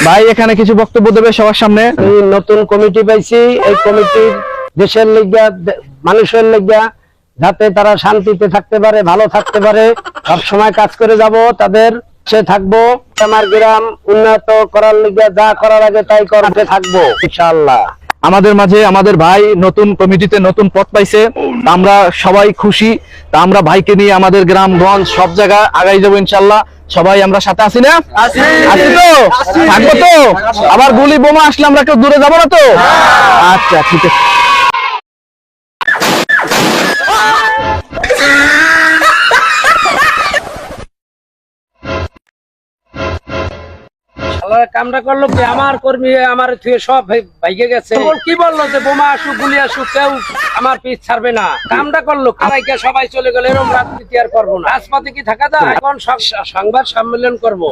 ভাই এখানে কিছু বক্তব্য দেবে সবার সামনে। নতুন কমিটি পাইছি, এই কমিটির দেশের লিগা মানুষের লিগা যাতে তারা শান্তিতে থাকতে পারে, ভালো থাকতে পারে, সব সময় কাজ করে যাব, তাদের সে থাকবো। আমার গ্রাম উন্নত করার লিগা যা করার আগে তাই করতে থাকবো ইনশাআল্লাহ। আমাদের মাঝে আমাদের ভাই নতুন কমিটিতে নতুন পদ পাইছে, আমরা সবাই খুশি। তা আমরা ভাইকে নিয়ে আমাদের গ্রামগঞ্জ সব জায়গা আগাই যাবো ইনশাল্লাহ। সবাই আমরা সাথে আছি না? আছি তো? থাকবো তো? আবার গুলি বোমা আসলে আমরা কেউ দূরে যাবো না তো? আচ্ছা ঠিক আছে। কামটা করলো কি, আমার কর্মী আমার থুয়ে সব ভাইগে গেছে। কি বললো যে বোমা আসুক গুলি আসুক কেউ আমার পিছ ছাড়বে না। কামটা করলো কারাইকে সবাই চলে গেল, এরকম রাজনীতি আর করবো না। রাজপথে কি থাকা যায়? এখন সংবাদ সম্মেলন করবো।